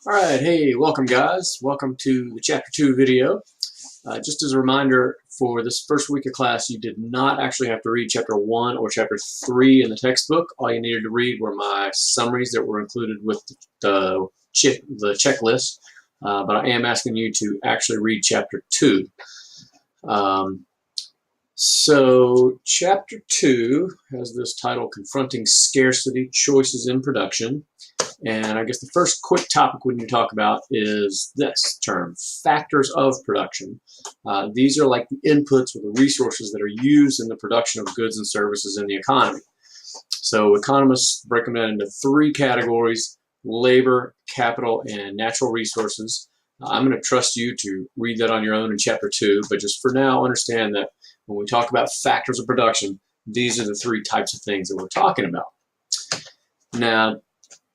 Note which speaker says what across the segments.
Speaker 1: All right, hey, welcome guys. Welcome to the Chapter 2 video. Just as a reminder, for this first week of class, you did not actually have to read Chapter 1 or Chapter 3 in the textbook. All you needed to read were my summaries that were included with the checklist. But I am asking you to actually read Chapter 2. So Chapter 2 has this title, Confronting Scarcity, Choices in Production. And I guess the first quick topic we need to talk about is this term, factors of production. These are like the inputs or the resources that are used in the production of goods and services in the economy. So economists break them down into three categories: labor, capital, and natural resources. I'm going to trust you to read that on your own in Chapter 2, but just for now, understand that when we talk about factors of production, these are the three types of things that we're talking about. Now,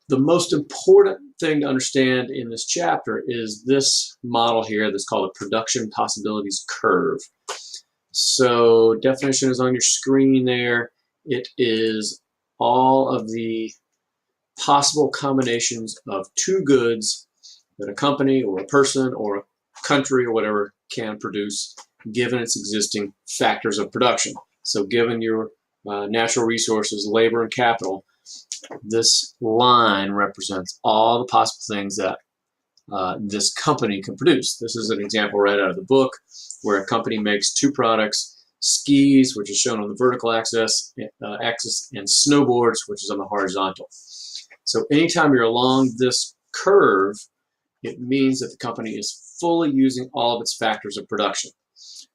Speaker 1: the most important thing to understand in this chapter is this model here that's called a production possibilities curve. So definition is on your screen there. It is all of the possible combinations of two goods that a company or a person or a country or whatever can produce given its existing factors of production. So given your natural resources, labor, and capital, this line represents all the possible things that this company can produce. This is an example right out of the book where a company makes two products: skis, which is shown on the vertical axis, and snowboards, which is on the horizontal. So anytime you're along this curve, it means that the company is fully using all of its factors of production.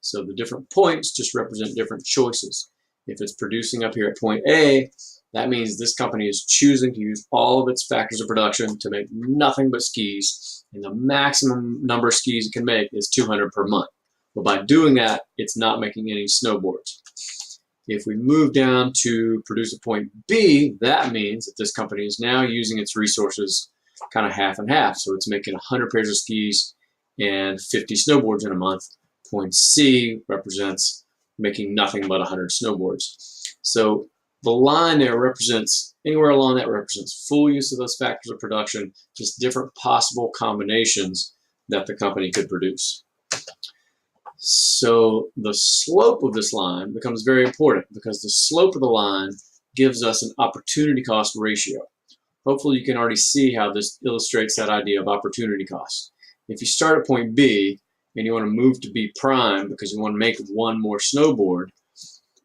Speaker 1: So the different points just represent different choices. If it's producing up here at point A, that means this company is choosing to use all of its factors of production to make nothing but skis, and the maximum number of skis it can make is 200 per month. But by doing that, it's not making any snowboards. If we move down to produce at point B, that means that this company is now using its resources kind of half and half. So it's making 100 pairs of skis and 50 snowboards in a month. Point C represents making nothing but 100 snowboards. So the line there represents, anywhere along that represents full use of those factors of production, just different possible combinations that the company could produce. So the slope of this line becomes very important because the slope of the line gives us an opportunity cost ratio. Hopefully you can already see how this illustrates that idea of opportunity cost. If you start at point B and you want to move to B prime because you want to make one more snowboard,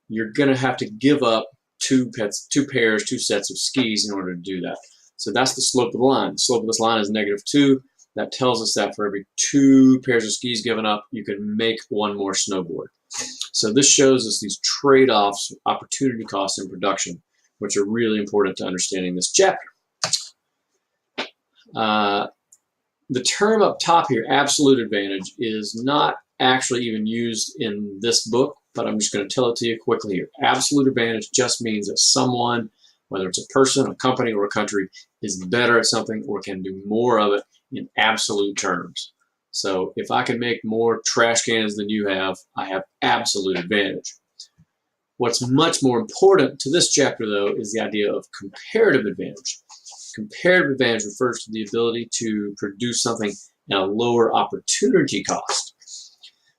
Speaker 1: you're going to have to give up two sets of skis in order to do that. So that's the slope of the line. The slope of this line is -2. That tells us that for every 2 pairs of skis given up, you can make one more snowboard. So this shows us these trade-offs, opportunity costs in production, which are really important to understanding this chapter. The term up top here, absolute advantage, is not actually even used in this book, but I'm just going to tell it to you quickly here. Absolute advantage just means that someone, whether it's a person, a company, or a country, is better at something or can do more of it in absolute terms. So if I can make more trash cans than you have, I have absolute advantage. What's much more important to this chapter, though, is the idea of comparative advantage. Comparative advantage refers to the ability to produce something at a lower opportunity cost.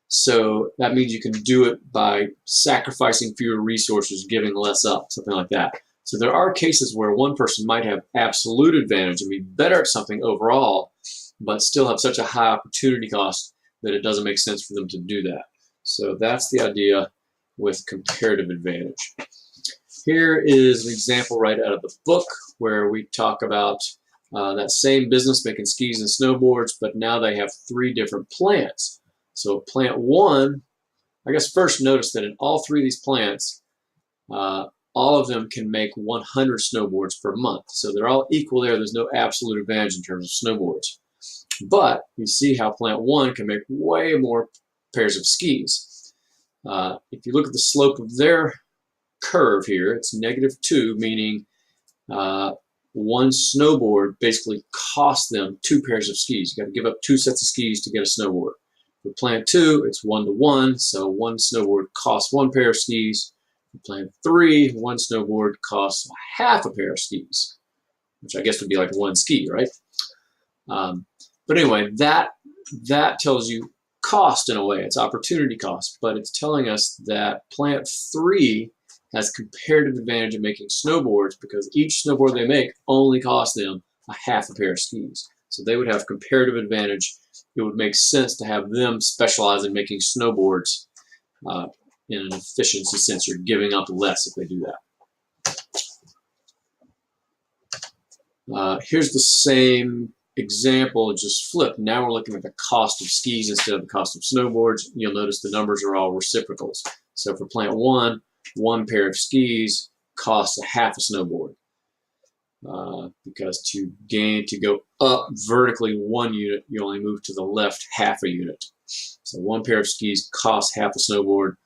Speaker 1: So that means you can do it by sacrificing fewer resources, giving less up, something like that. So there are cases where one person might have absolute advantage and be better at something overall, but still have such a high opportunity cost that it doesn't make sense for them to do that. So that's the idea with comparative advantage. Here is an example right out of the book where we talk about that same business making skis and snowboards, but now they have 3 different plants. So plant 1, I guess first notice that in all 3 of these plants, all of them can make 100 snowboards per month. So they're all equal there. There's no absolute advantage in terms of snowboards. But you see how plant 1 can make way more pairs of skis. If you look at the slope of their curve here, it's -2, meaning one snowboard basically costs them 2 pairs of skis. You got to give up 2 sets of skis to get a snowboard. For plant 2, it's 1-to-1, so one snowboard costs 1 pair of skis. For plant 3, one snowboard costs half a pair of skis, which I guess would be like 1 ski, right? But anyway, that tells you cost in a way. It's opportunity cost, but it's telling us that plant 3 has comparative advantage in making snowboards because each snowboard they make only costs them a half a pair of skis. So they would have comparative advantage. It would make sense to have them specialize in making snowboards in an efficiency sense. You're giving up less if they do that. Here's the same example, just flipped. Now we're looking at the cost of skis instead of the cost of snowboards. You'll notice the numbers are all reciprocals. So for plant 1, 1 pair of skis costs a half a snowboard. Because to go up vertically 1 unit, you only move to the left half a unit. So 1 pair of skis costs half a snowboard.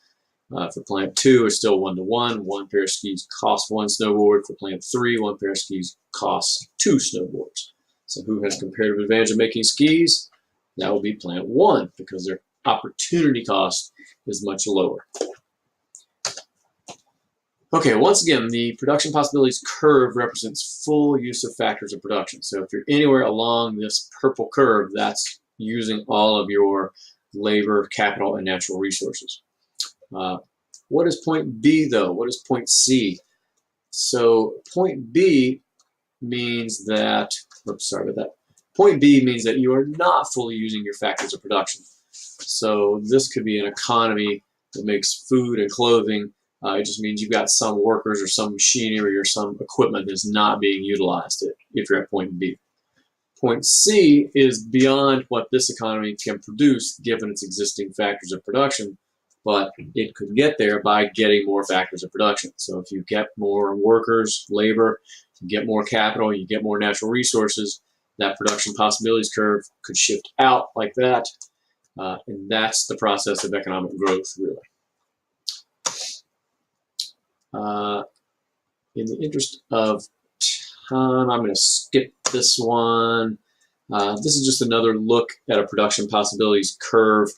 Speaker 1: For plant 2, it's still 1-to-1. 1 pair of skis costs 1 snowboard. For plant 3, 1 pair of skis costs 2 snowboards. So who has comparative advantage of making skis? That will be plant 1 because their opportunity cost is much lower. Okay, once again, the production possibilities curve represents full use of factors of production. So if you're anywhere along this purple curve, that's using all of your labor, capital, and natural resources. What is point B, though? What is point C? So point B means that, oops, sorry about that. Point B means that you are not fully using your factors of production. So this could be an economy that makes food and clothing. It just means you've got some workers or some machinery or some equipment that's not being utilized if you're at point B. Point C is beyond what this economy can produce given its existing factors of production, but it could get there by getting more factors of production. So if you get more workers, labor, you get more capital, you get more natural resources, that production possibilities curve could shift out like that, and that's the process of economic growth, really. In the interest of time, I'm going to skip this one. This is just another look at a production possibilities curve.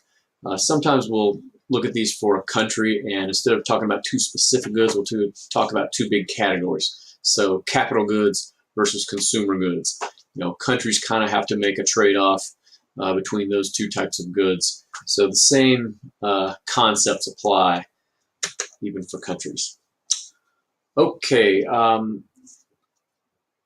Speaker 1: Sometimes we'll look at these for a country, and instead of talking about 2 specific goods, we'll talk about 2 big categories. So capital goods versus consumer goods. You know, countries kind of have to make a trade-off between those 2 types of goods. So the same concepts apply even for countries. Okay,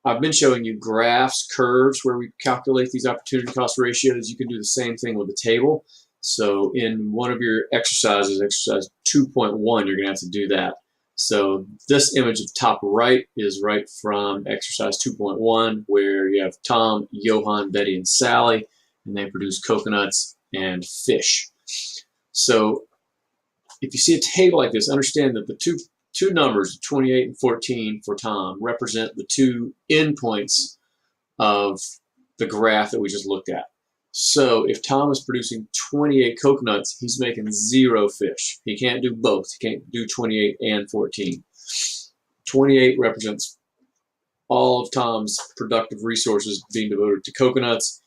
Speaker 1: I've been showing you graphs, curves, where we calculate these opportunity cost ratios. You can do the same thing with a table. So in one of your exercises, exercise 2.1, you're going to have to do that. So this image at the top right is right from exercise 2.1, where you have Tom, Johan, Betty, and Sally, and they produce coconuts and fish. So if you see a table like this, understand that the two numbers, 28 and 14 for Tom, represent the 2 endpoints of the graph that we just looked at. So if Tom is producing 28 coconuts, he's making 0 fish. He can't do both. He can't do 28 and 14. 28 represents all of Tom's productive resources being devoted to coconuts,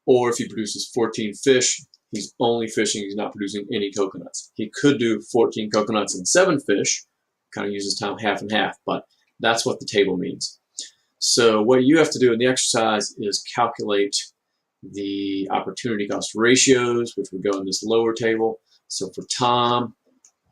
Speaker 1: or if he produces 14 fish, he's only fishing, he's not producing any coconuts. He could do 14 coconuts and 7 fish, kind of uses time half and half, but that's what the table means. So what you have to do in the exercise is calculate the opportunity cost ratios, which would go in this lower table. So for Tom,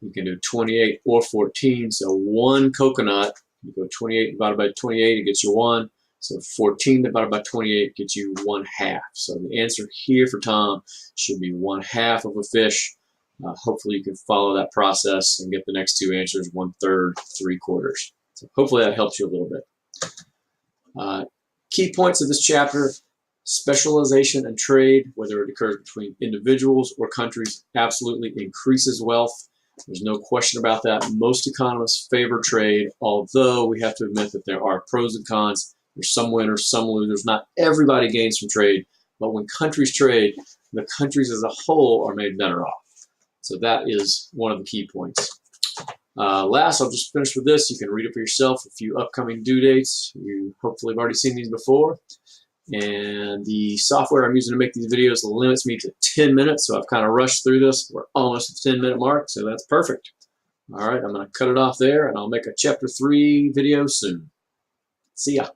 Speaker 1: you can do 28 or 14. So 1 coconut, you go 28 divided by 28, it gets you 1. So 14 divided by 28 gets you 1/2. So the answer here for Tom should be 1/2 of a fish. Hopefully you can follow that process and get the next 2 answers, 1/3, 3/4. So hopefully that helps you a little bit. Key points of this chapter: specialization and trade, whether it occurs between individuals or countries, absolutely increases wealth. There's no question about that. Most economists favor trade, although we have to admit that there are pros and cons. There's some winners, some losers. Not everybody gains from trade, but when countries trade, the countries as a whole are made better off. So that is one of the key points. Last, I'll just finish with this. You can read it for yourself. A few upcoming due dates. You hopefully have already seen these before. And the software I'm using to make these videos limits me to 10 minutes, so I've kind of rushed through this. We're almost at the 10-minute mark, so that's perfect. All right, I'm going to cut it off there, and I'll make a Chapter 3 video soon. See ya.